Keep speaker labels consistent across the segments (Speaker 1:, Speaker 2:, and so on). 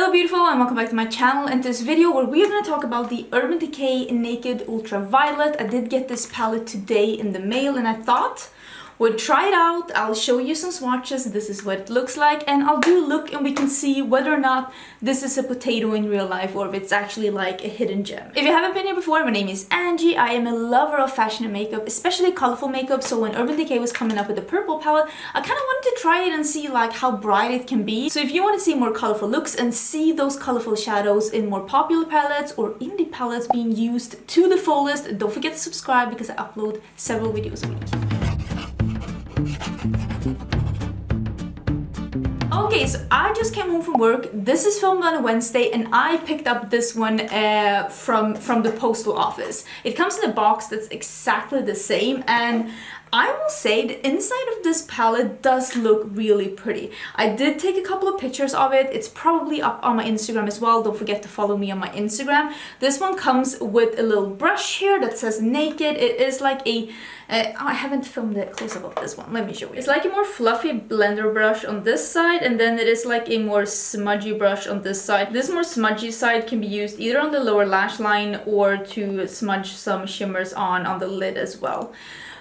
Speaker 1: Hello beautiful and welcome back to my channel and this video where we're going to talk about the Urban Decay Naked Ultraviolet. I did get this palette today in the mail and I thought we'd try it out. I'll show you some swatches, this is what it looks like, and I'll do a look and we can see whether or not this is a potato in real life or if it's actually like a hidden gem. If you haven't been here before, my name is Angie. I am a lover of fashion and makeup, especially colorful makeup, so when Urban Decay was coming up with the purple palette, I kind of wanted to try it and see like how bright it can be. So if you want to see more colorful looks and see those colorful shadows in more popular palettes or indie palettes being used to the fullest, don't forget to subscribe because I upload several videos a week. Okay, so I just came home from work. This is filmed on a Wednesday and I picked up this one from the postal office. It comes in a box that's exactly the same, and I will say the inside of this palette does look really pretty. I did take a couple of pictures of it. It's probably up on my Instagram as well. Don't forget to follow me on my Instagram. This one comes with a little brush here that says Naked. It is like a I haven't filmed the close-up of this one. Let me show you. It's like a more fluffy blender brush on this side, and then it is like a more smudgy brush on this side. This more smudgy side can be used either on the lower lash line or to smudge some shimmers on the lid as well.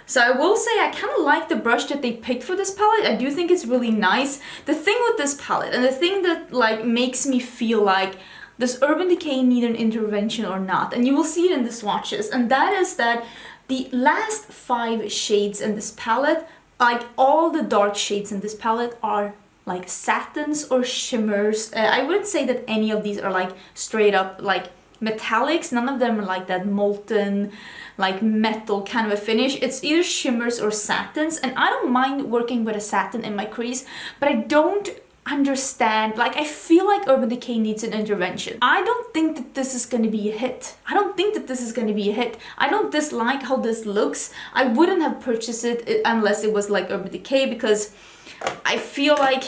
Speaker 1: So I will say I kind of like the brush that they picked for this palette. I do think it's really nice. The thing with this palette, and the thing that like makes me feel like does Urban Decay need an intervention or not, and you will see it in the swatches, and that is that the last 5 shades in this palette, like all the dark shades in this palette are like satins or shimmers. I wouldn't say that any of these are like straight up like metallics. None of them are like that molten like metal kind of a finish. It's either shimmers or satins, and I don't mind working with a satin in my crease, but I don't understand, like I feel like Urban Decay needs an intervention. I don't think that this is going to be a hit. I don't think that this is going to be a hit. I don't dislike how this looks. I wouldn't have purchased it unless it was like Urban Decay, because I feel like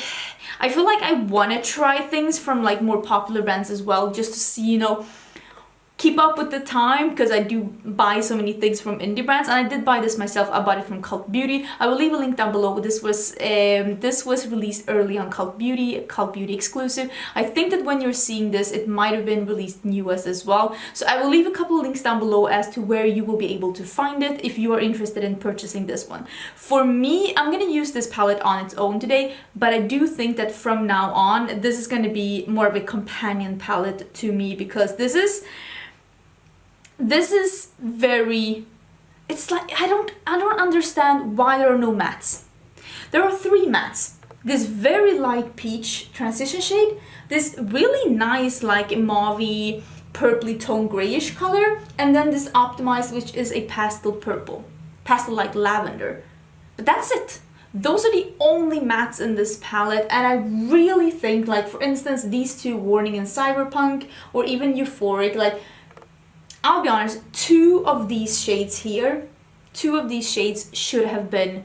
Speaker 1: I want to try things from like more popular brands as well, just to see, you know, keep up with the time, because I do buy so many things from indie brands, and I did buy this myself. I bought it from Cult Beauty. I will leave a link down below. This was released early on Cult Beauty exclusive. I think that when you're seeing this, it might have been released in US as well. So I will leave a couple of links down below as to where you will be able to find it if you are interested in purchasing this one. For me, I'm gonna use this palette on its own today, but I do think that from now on, this is gonna be more of a companion palette to me, because this is very, it's like I don't understand why there are no mattes. There are 3 mattes. This very light peach transition shade, this really nice like mauvey purpley tone grayish color, and then this optimized, which is a pastel purple, pastel like lavender. But that's it. Those are the only mattes in this palette, and I really think, like for instance these 2, Warning and Cyberpunk, or even Euphoric, like I'll be honest, 2 of these shades here, 2 of these shades should have been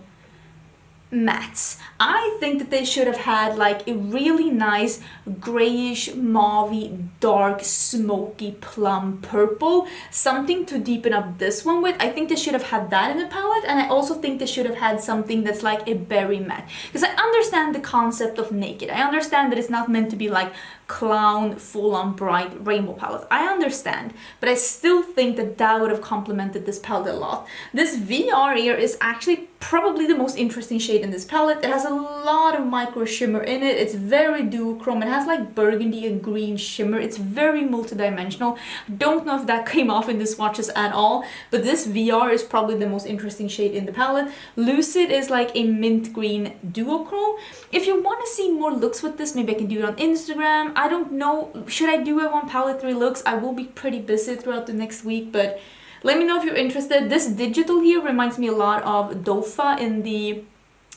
Speaker 1: mattes. I think that they should have had like a really nice grayish, mauvey, dark, smoky plum purple, something to deepen up this one with. I think they should have had that in the palette, and I also think they should have had something that's like a berry matte, because I understand the concept of Naked. I understand that it's not meant to be like clown full-on bright rainbow palette. I understand, but I still think that that would have complemented this palette a lot. This VR here is actually probably the most interesting shade in this palette. It has a lot of micro shimmer in it. It's very duochrome. It has like burgundy and green shimmer. It's very multidimensional. Don't know if that came off in the swatches at all, but this VR is probably the most interesting shade in the palette. Lucid is like a mint green duochrome. If you want to see more looks with this, maybe I can do it on Instagram. I don't know, should I do it on palette 3 looks? I will be pretty busy throughout the next week, but let me know if you're interested. This digital here reminds me a lot of Dofa in the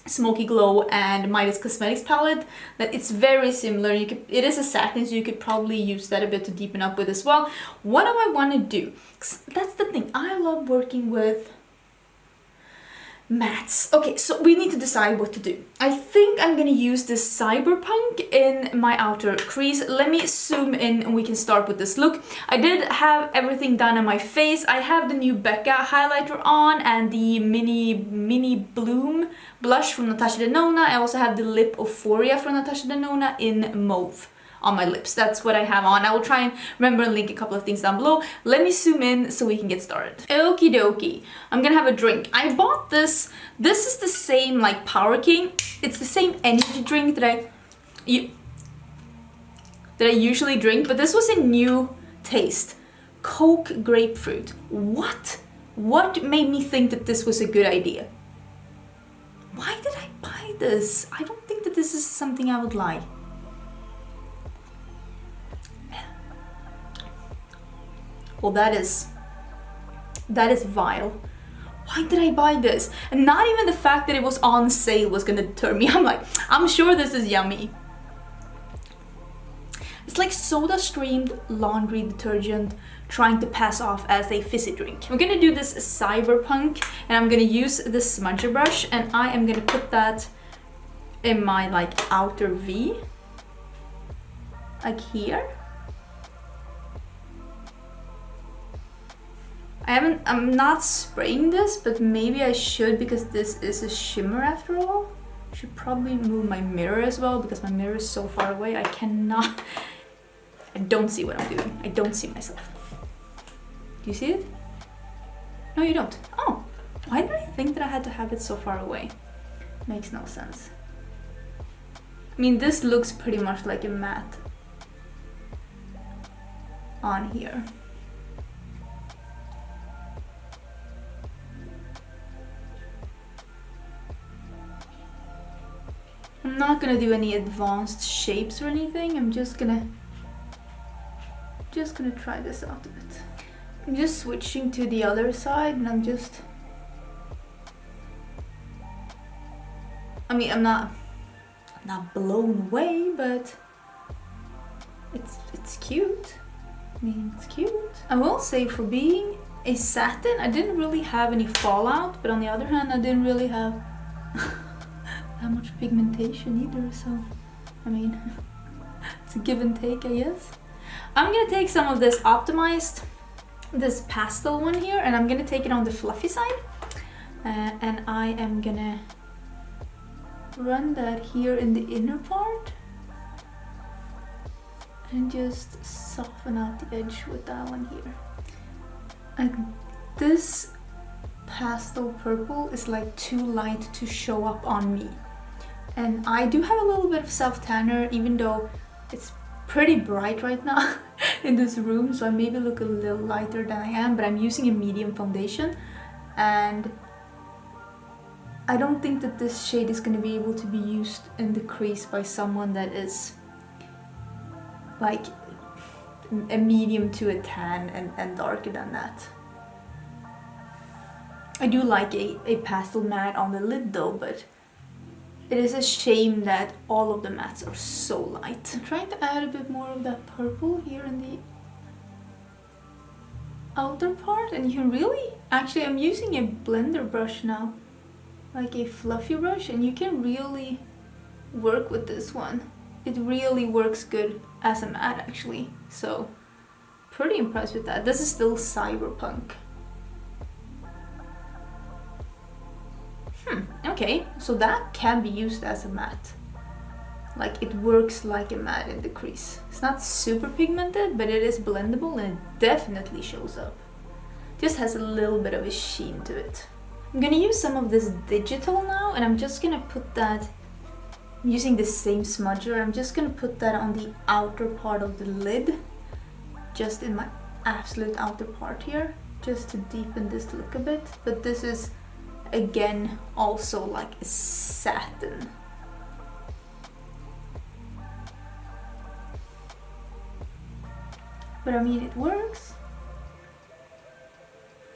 Speaker 1: Smoky Glow and Midas Cosmetics palette. That it's very similar. It is a satin, so you could probably use that a bit to deepen up with as well. What do I want to do? That's the thing. I love working with mattes. Okay, so we need to decide what to do. I think I'm gonna use this Cyberpunk in my outer crease. Let me zoom in and we can start with this look. I did have everything done on my face. I have the new Becca highlighter on and the mini Bloom blush from Natasha Denona. I also have the Lip Euphoria from Natasha Denona in mauve. on my lips. That's what I have on. I will try and remember and link a couple of things down below. Let me zoom in so we can get started. Okie dokie. I'm gonna have a drink. I bought this. This is the same like Power King. It's the same energy drink that I usually drink, but this was a new taste. Coke grapefruit. What? What made me think that this was a good idea? Why did I buy this? I don't think that this is something I would like. Well, that is vile. Why did I buy this? And not even the fact that it was on sale was gonna deter me. I'm like, I'm sure this is yummy. It's like soda streamed laundry detergent trying to pass off as a fizzy drink. We're gonna do this cyberpunk, and I'm gonna use the smudger brush, and I am gonna put that in my like outer V, like here. I'm not spraying this, but maybe I should, because this is a shimmer after all. I should probably move my mirror as well, because my mirror is so far away. I don't see what I'm doing. I don't see myself. Do you see it? No, you don't. Oh, why did I think that I had to have it so far away? Makes no sense. I mean, this looks pretty much like a matte on here. I'm not gonna do any advanced shapes or anything. I'm just gonna try this out a bit. I'm just switching to the other side, and I'm not blown away, but it's cute. I mean, it's cute. I will say, for being a satin, I didn't really have any fallout, but on the other hand, I didn't really have that much pigmentation either, so I mean, it's a give and take, I guess. I'm gonna take some of this optimized, this pastel one here, and I'm gonna take it on the fluffy side, and I am gonna run that here in the inner part and just soften out the edge with that one here. And this pastel purple is like too light to show up on me, and I do have a little bit of self-tanner, even though it's pretty bright right now in this room, so I maybe look a little lighter than I am, but I'm using a medium foundation, and I don't think that this shade is going to be able to be used in the crease by someone that is like a medium to a tan and darker than that. I do like a pastel matte on the lid though, but it is a shame that all of the mattes are so light. I'm trying to add a bit more of that purple here in the outer part, and you can really, actually I'm using a blender brush now, like a fluffy brush, and you can really work with this one. It really works good as a matte actually, so pretty impressed with that. This is still cyberpunk. Okay, so that can be used as a matte. Like, it works like a matte in the crease. It's not super pigmented, but it is blendable and it definitely shows up. Just has a little bit of a sheen to it. I'm gonna use some of this digital now, and I'm just gonna put that, I'm using the same smudger, I'm just gonna put that on the outer part of the lid, just in my absolute outer part here, just to deepen this look a bit. But this is again also like a satin. But I mean, it works.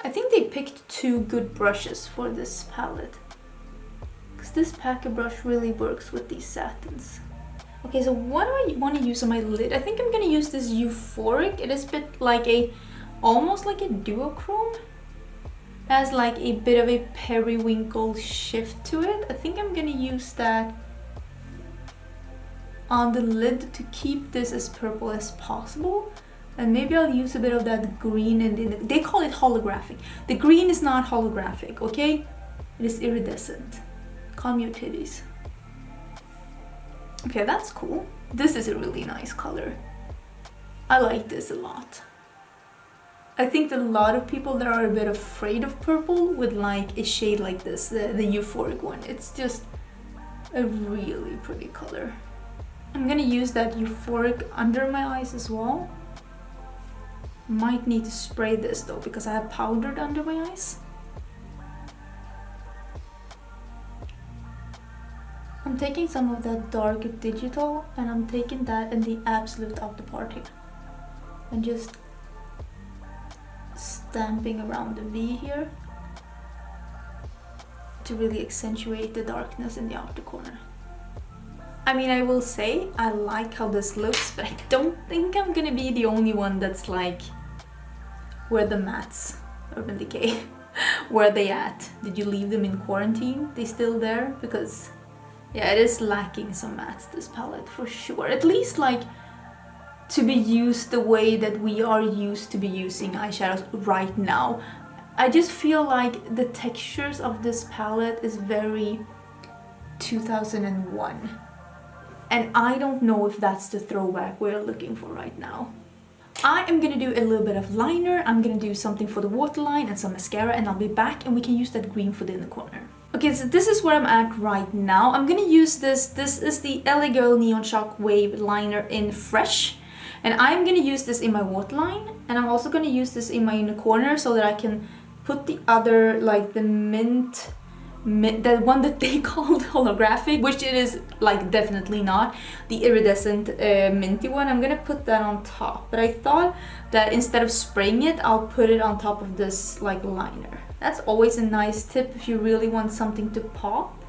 Speaker 1: I think they picked two good brushes for this palette, because this packer brush really works with these satins. Okay, so what do I want to use on my lid? I think I'm gonna use this Euphoric. It is a bit like almost like a duochrome. Has like a bit of a periwinkle shift to it. I think I'm gonna use that on the lid to keep this as purple as possible. And maybe I'll use a bit of that green, and they call it holographic. The green is not holographic, okay? It is iridescent. Calm your titties. Okay, that's cool. This is a really nice color. I like this a lot. I think that a lot of people that are a bit afraid of purple would like a shade like this, the euphoric one. It's just a really pretty color. I'm gonna use that euphoric under my eyes as well. Might need to spray this though, because I have powdered under my eyes. I'm taking some of that dark digital and I'm taking that in the absolute upper part here. And just stamping around the V here to really accentuate the darkness in the outer corner. I mean, I will say I like how this looks, but I don't think I'm gonna be the only one that's like, where the mattes, Urban Decay, where are they at? Did you leave them in quarantine? They still there? Because yeah, it is lacking some mattes, this palette, for sure. At least like to be used the way that we are used to be using eyeshadows right now. I just feel like the textures of this palette is very 2001. And I don't know if that's the throwback we're looking for right now. I am gonna do a little bit of liner, I'm gonna do something for the waterline and some mascara, and I'll be back and we can use that green for the inner corner. Okay, so this is where I'm at right now. I'm gonna use this. This is the LA Girl Neon Shock Wave Liner in Fresh. And I'm gonna use this in my waterline, and I'm also gonna use this in my inner corner so that I can put the other, like the mint, the one that they called holographic, which it is like definitely not, the iridescent minty one. I'm gonna put that on top, but I thought that instead of spraying it, I'll put it on top of this like liner. That's always a nice tip if you really want something to pop,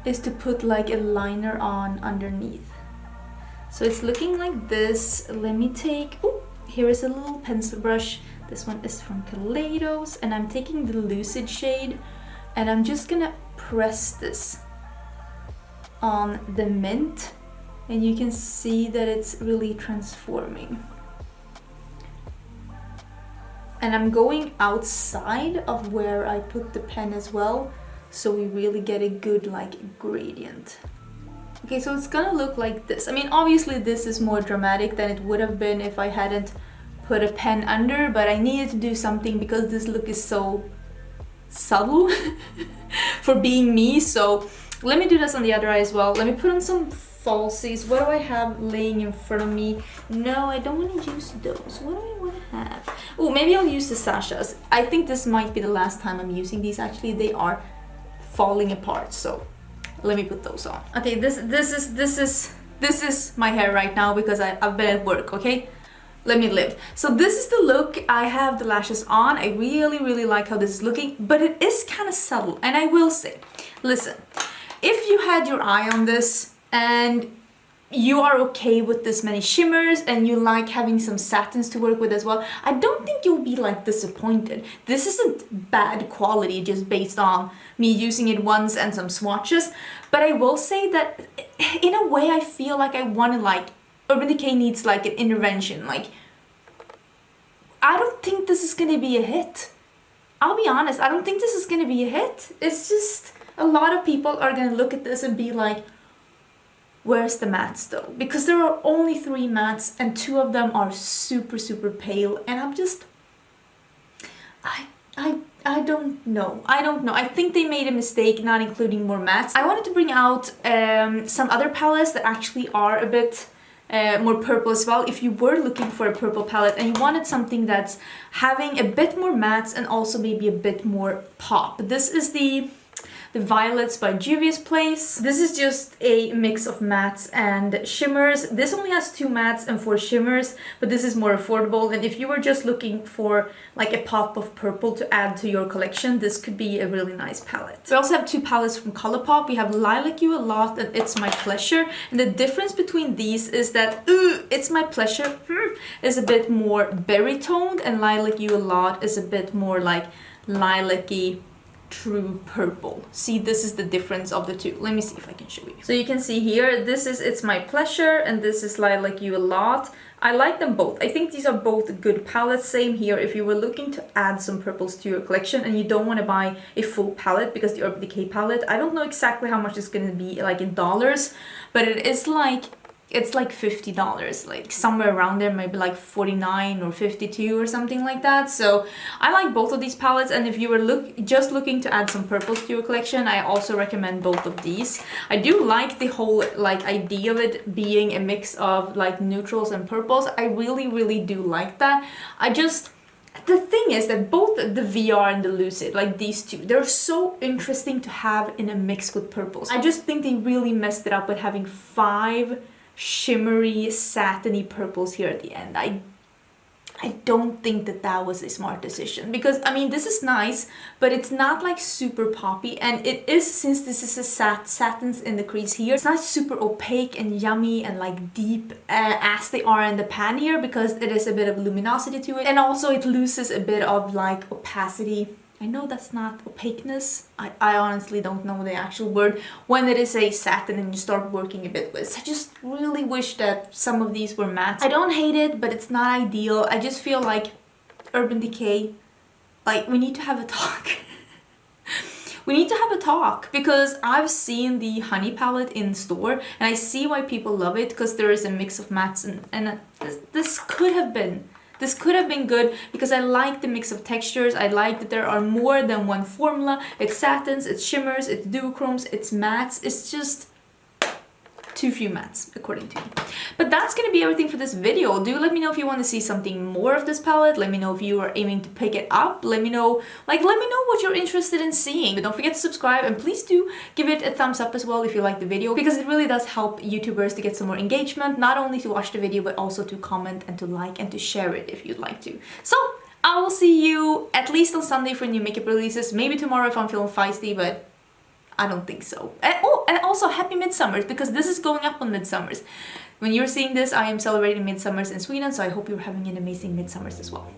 Speaker 1: is to put like a liner on underneath. So it's looking like this. Let me take, oh, here is a little pencil brush. This one is from Kaleidos, and I'm taking the Lucid shade, and I'm just gonna press this on the mint, and you can see that it's really transforming. And I'm going outside of where I put the pen as well, so we really get a good like gradient. Okay, so it's gonna look like this. I mean, obviously this is more dramatic than it would have been if I hadn't put a pen under, but I needed to do something because this look is so subtle for being me. So let me do this on the other eye as well. Let me put on some falsies. What do I have laying in front of me? No, I don't want to use those. What do I want to have? Oh, maybe I'll use the Sashas. I think this might be the last time I'm using these. Actually, they are falling apart, so let me put those on. Okay, this is my hair right now because I've been at work. Okay, let me live. So this is the look. I have the lashes on. I really like how this is looking, but it is kind of subtle. And I will say, listen, if you had your eye on this and you are okay with this many shimmers and you like having some satins to work with as well, I don't think you'll be like disappointed. This isn't bad quality just based on me using it once and some swatches, but I will say that in a way I feel like I want to like, Urban Decay needs like an intervention. Like, I don't think this is gonna be a hit. I'll be honest, I don't think this is gonna be a hit. It's just a lot of people are gonna look at this and be like, where's the mattes though? Because there are only 3 mattes and 2 of them are super pale, and I'm just, I don't know. I think they made a mistake not including more mattes. I wanted to bring out some other palettes that actually are a bit more purple as well. If you were looking for a purple palette and you wanted something that's having a bit more mattes and also maybe a bit more pop, this is the Violets by Juvia's Place. This is just a mix of mattes and shimmers. This only has 2 mattes and 4 shimmers, but this is more affordable. And if you were just looking for like a pop of purple to add to your collection, this could be a really nice palette. We also have 2 palettes from Colourpop. We have Lilac You a Lot and It's My Pleasure. And the difference between these is that It's My Pleasure is a bit more berry toned, and Lilac You a Lot is a bit more like lilac-y, true purple. See, this is the difference of the 2. Let me see if I can show you. So you can see here, this is It's My Pleasure and this is Lilac You a Lot. I like them both. I think these are both good palettes. Same here, if you were looking to add some purples to your collection and you don't want to buy a full palette, because the Urban Decay palette, I don't know exactly how much it's going to be like in dollars, but it is like it's like $50, like somewhere around there, maybe like 49 or 52 or something like that. So I like both of these palettes, and if you were just looking to add some purples to your collection, I also recommend both of these. I do like the whole like idea of it being a mix of like neutrals and purples. I really do like that. The thing is that both the VR and the Lucid, like these two, they're so interesting to have in a mix with purples. I just think they really messed it up with having 5 shimmery, satiny purples here at the end. I don't think that that was a smart decision, because I mean, this is nice, but it's not like super poppy, and it is, since this is a satins in the crease here, it's not super opaque and yummy and like deep as they are in the pan here, because it is a bit of luminosity to it, and also it loses a bit of like opacity. I know that's not opaqueness. I honestly don't know the actual word when it is a satin and you start working a bit with. I just really wish that some of these were matte. I don't hate it, but it's not ideal. I just feel like Urban Decay, like we need to have a talk. We need to have a talk, because I've seen the Honey palette in store and I see why people love it, because there is a mix of mattes and this could have been good, because I like the mix of textures. I like that there are more than one formula. It's satins, it's shimmers, it's duochromes, it's mattes. It's just too few mattes, according to me. But that's gonna be everything for this video. Do let me know if you want to see something more of this palette. Let me know if you are aiming to pick it up. Let me know what you're interested in seeing. But don't forget to subscribe, and please do give it a thumbs up as well if you like the video, because it really does help YouTubers to get some more engagement, not only to watch the video, but also to comment and to like and to share it if you'd like to. So I will see you at least on Sunday for new makeup releases. Maybe tomorrow if I'm feeling feisty, but I don't think so. And also happy Midsummers, because this is going up on Midsummers. When you're seeing this, I am celebrating Midsummers in Sweden, so I hope you're having an amazing Midsummers as well.